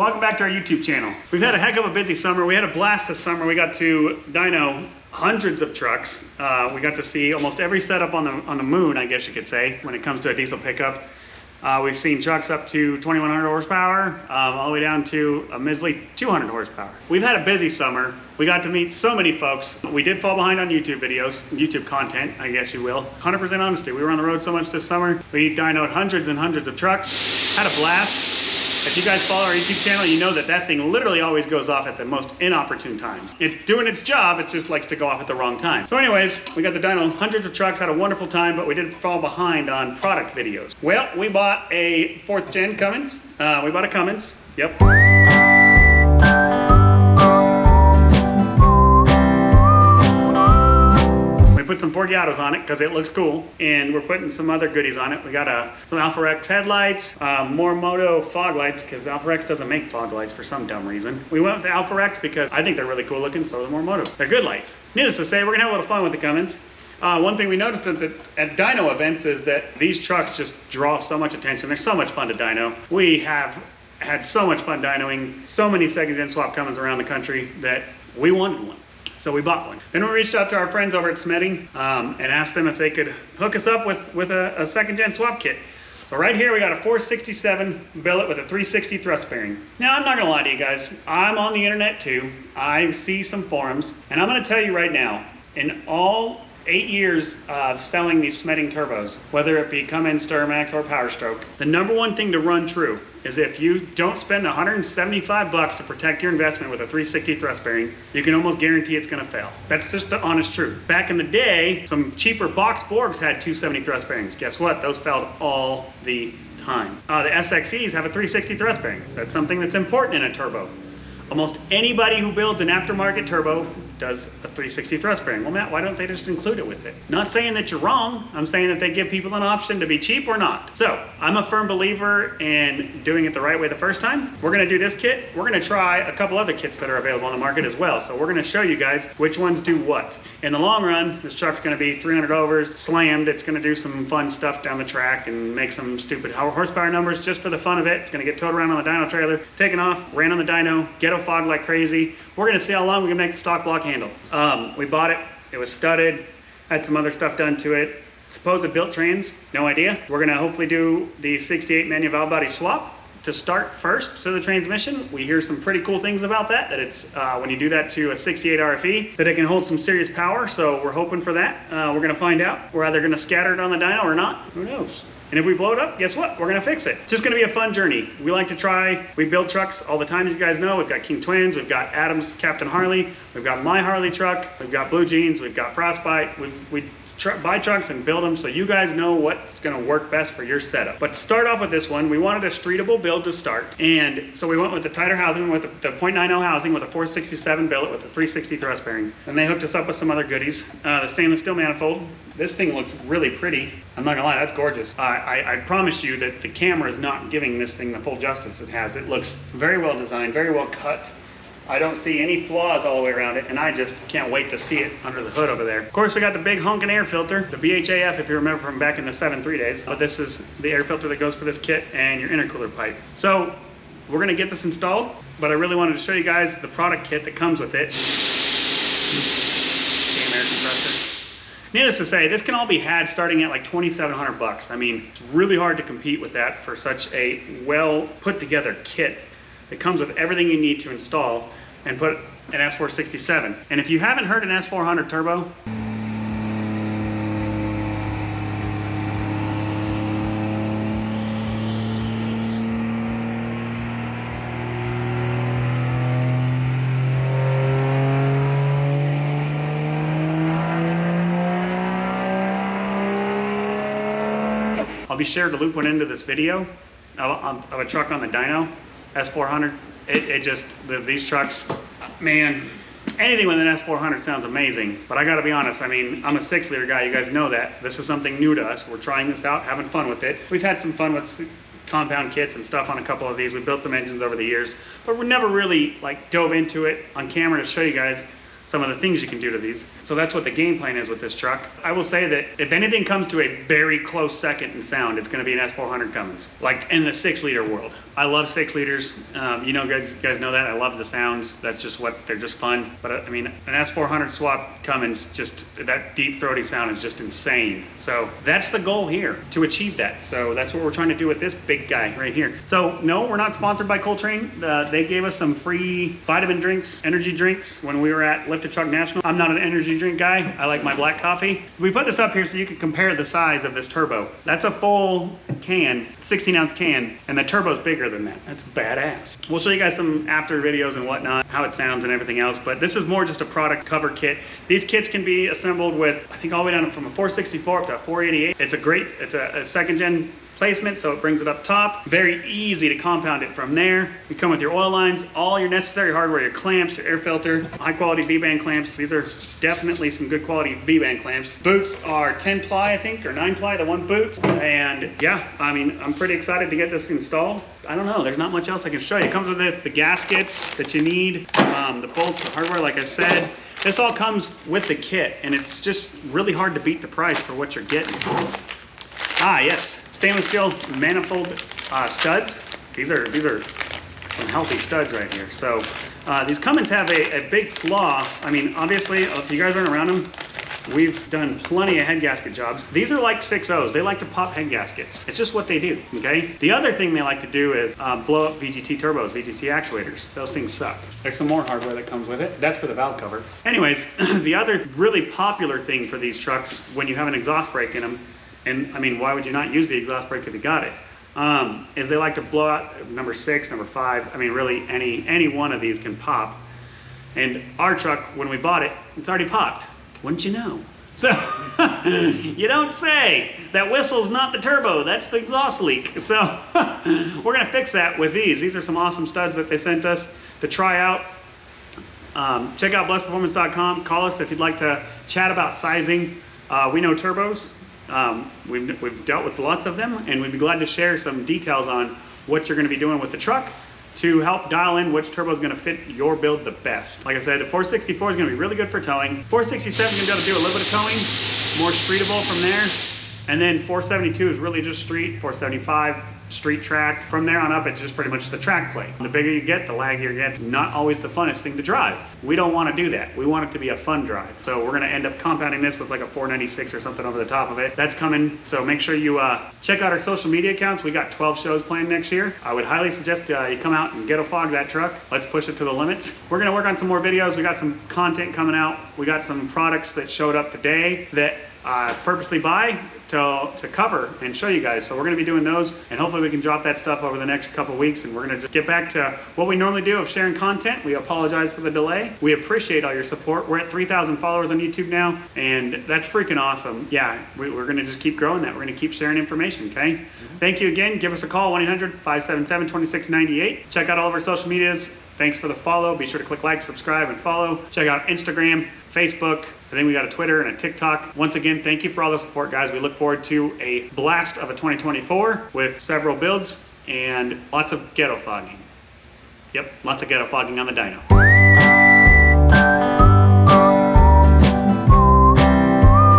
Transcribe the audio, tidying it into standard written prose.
welcome back to our YouTube channel. We've had a heck of a busy summer. We had a blast this summer. We got to dyno hundreds of trucks. We got to see almost every setup on the moon, I guess you could say, when it comes to a diesel pickup. We've seen trucks up to 2,100 horsepower, all the way down to a measly 200 horsepower. We've had a busy summer. We got to meet so many folks. We did fall behind on YouTube videos, YouTube content, I guess you will. 100% honesty, we were on the road so much this summer. We dynoed hundreds and hundreds of trucks, had a blast. If you guys follow our YouTube channel, you know that thing literally always goes off at the most inopportune times. It's doing its job, it just likes to go off at the wrong time. So anyways, we got to dyno hundreds of trucks, had a wonderful time, but we did fall behind on product videos. Well, we bought a 4th gen Cummins. We bought a Cummins, yep. Put some Forgiatos on it because it looks cool, and we're putting some other goodies on it. We got some Alpha X headlights, more Moto fog lights because Alpha X doesn't make fog lights for some dumb reason. We went with the Alpha X because I think they're really cool looking, so they're more Moto. They're good lights. Needless to say, we're gonna have a little fun with the Cummins. One thing we noticed at dyno events is that these trucks just draw so much attention. They're so much fun to dyno. We have had so much fun dynoing so many second-gen swap Cummins around the country that we wanted one. So we bought one. Then we reached out to our friends over at Smeding and asked them if they could hook us up with a second-gen swap kit. So right here we got a 467 billet with a 360 thrust bearing. Now I'm not gonna lie to you guys, I'm on the internet too. I see some forums, and I'm gonna tell you right now, in all 8 years of selling these Smeding turbos, whether it be Cummins, Duramax, or Power Stroke, the number one thing to run true is if you don't spend 175 bucks to protect your investment with a 360 thrust bearing, you can almost guarantee it's gonna fail. That's just the honest truth. Back in the day, some cheaper box Borgs had 270 thrust bearings. Guess what? Those failed all the time. The SXEs have a 360 thrust bearing. That's something that's important in a turbo. Almost anybody who builds an aftermarket turbo does a 360 thrust bearing. Well, Matt, why don't they just include it with it? Not saying that you're wrong. I'm saying that they give people an option to be cheap or not. So I'm a firm believer in doing it the right way the first time. We're gonna do this kit. We're gonna try a couple other kits that are available on the market as well. So we're gonna show you guys which ones do what. In the long run, this truck's gonna be 300 overs, slammed. It's gonna do some fun stuff down the track and make some stupid horsepower numbers just for the fun of it. It's gonna get towed around on the dyno trailer, taken off, ran on the dyno, ghetto fog like crazy. We're gonna see how long we can make the stock block handle. We bought it, it was studded, had some other stuff done to it. Supposed built trans, no idea. We're gonna hopefully do the 68 manual valve body swap to start first to the transmission. We hear some pretty cool things about that it's when you do that to a 68 RFE, that it can hold some serious power, so we're hoping for that. We're gonna find out. We're either gonna scatter it on the dyno or not, who knows? And if we blow it up, guess what? We're gonna fix it. It's just gonna be a fun journey. We like to try, we build trucks all the time, as you guys know. We've got King Twins, we've got Adam's Captain Harley, we've got my Harley truck, we've got Blue Jeans, we've got Frostbite. We buy trucks and build them so you guys know what's gonna work best for your setup. But to start off with this one, we wanted a streetable build to start. And so we went with the tighter housing, with the 0.90 housing with a 467 billet with a 360 thrust bearing. And they hooked us up with some other goodies. The stainless steel manifold. This thing looks really pretty. I'm not gonna lie, that's gorgeous. I promise you that the camera is not giving this thing the full justice it has. It looks very well designed, very well cut. I don't see any flaws all the way around it, and I just can't wait to see it under the hood over there. Of course, we got the big honkin' air filter, the BHAF, if you remember from back in the 7.3 days. But this is the air filter that goes for this kit and your intercooler pipe. So we're gonna get this installed, but I really wanted to show you guys the product kit that comes with it. The air compressor. Needless to say, this can all be had starting at like 2,700 bucks. I mean, it's really hard to compete with that for such a well put together kit. It comes with everything you need to install and put an S467. And if you haven't heard an S400 turbo, I'll be sure to loop one into this video of a truck on the dyno. S400, these trucks, man, anything with an S400 sounds amazing, but I gotta be honest, I mean, I'm a 6-liter guy, you guys know that. This is something new to us. We're trying this out, having fun with it. We've had some fun with compound kits and stuff on a couple of these. We built some engines over the years, but we never really like dove into it on camera to show you guys some of the things you can do to these. So that's what the game plan is with this truck. I will say that if anything comes to a very close second in sound, it's going to be an S400 Cummins, like in the 6-liter world. I love 6 liters. You know, guys know that. I love the sounds. That's just what, they're just fun. But I mean, an S400 swap Cummins, just that deep throaty sound is just insane. So that's the goal here, to achieve that. So that's what we're trying to do with this big guy right here. So no, we're not sponsored by Coltrane. They gave us some free vitamin drinks, energy drinks when we were at Lift a Truck National. I'm not an energy drink guy. I like my black coffee. We put this up here so you can compare the size of this turbo. That's a full can, 16-ounce can, and the turbo's bigger than that. That's badass. We'll show you guys some after videos and whatnot, how it sounds and everything else, but this is more just a product cover kit. These kits can be assembled with, I think all the way down from a 464 up to a 488. It's a second gen placement, so it brings it up top. Very easy to compound it from there. You come with your oil lines, all your necessary hardware, your clamps, your air filter, high quality V-band clamps. These are definitely some good quality V-band clamps. Boots are 10 ply, I think, or 9 ply, the one boot. And yeah, I mean, I'm pretty excited to get this installed. I don't know, there's not much else I can show you. It comes with the gaskets that you need, the bolts, the hardware, like I said. This all comes with the kit, and it's just really hard to beat the price for what you're getting. Ah, yes. Stainless steel manifold studs. These are some healthy studs right here. So these Cummins have a big flaw. I mean, obviously, if you guys aren't around them, we've done plenty of head gasket jobs. These are like 6.0s. They like to pop head gaskets. It's just what they do, okay? The other thing they like to do is blow up VGT turbos, VGT actuators. Those things suck. There's some more hardware that comes with it. That's for the valve cover. Anyways, the other really popular thing for these trucks when you have an exhaust brake in them, and I mean, why would you not use the exhaust brake if you got it? Is they like to blow out number 6, number 5. I mean, really any one of these can pop. And our truck, when we bought it, it's already popped. Wouldn't you know? So, you don't say. That whistle's not the turbo, that's the exhaust leak. So, we're gonna fix that with these. These are some awesome studs that they sent us to try out. Check out blessedperformance.com. Call us if you'd like to chat about sizing. We know turbos. We've dealt with lots of them, and we'd be glad to share some details on what you're going to be doing with the truck to help dial in which turbo is going to fit your build the best. Like I said, the 464 is going to be really good for towing. 467 is going to be able to do a little bit of towing, more streetable from there. And then 472 is really just street. 475, street track. From there on up, it's just pretty much the track play. The bigger you get, the laggier you get. It's not always the funnest thing to drive. We don't want to do that. We want it to be a fun drive. So we're going to end up compounding this with like a 496 or something over the top of it. That's coming. So make sure you check out our social media accounts. We got 12 shows planned next year. I would highly suggest you come out and ghetto fog that truck. Let's push it to the limits. We're going to work on some more videos. We got some content coming out. We got some products that showed up today that purposely buy to cover and show you guys. So we're going to be doing those, and hopefully we can drop that stuff over the next couple of weeks, and we're going to just get back to what we normally do of sharing content. We apologize for the delay. We appreciate all your support. We're at 3,000 followers on YouTube now, and that's freaking awesome. Yeah, we're going to just keep growing that. We're going to keep sharing information, okay? Thank you again. Give us a call, 1-800-577-2698. Check out all of our social medias. Thanks for the follow. Be sure to click like, subscribe, and follow. Check out Instagram, Facebook. I think we got a Twitter and a TikTok. Once again, thank you for all the support, guys. We look forward to a blast of a 2024 with several builds and lots of ghetto fogging. Yep, lots of ghetto fogging on the dyno.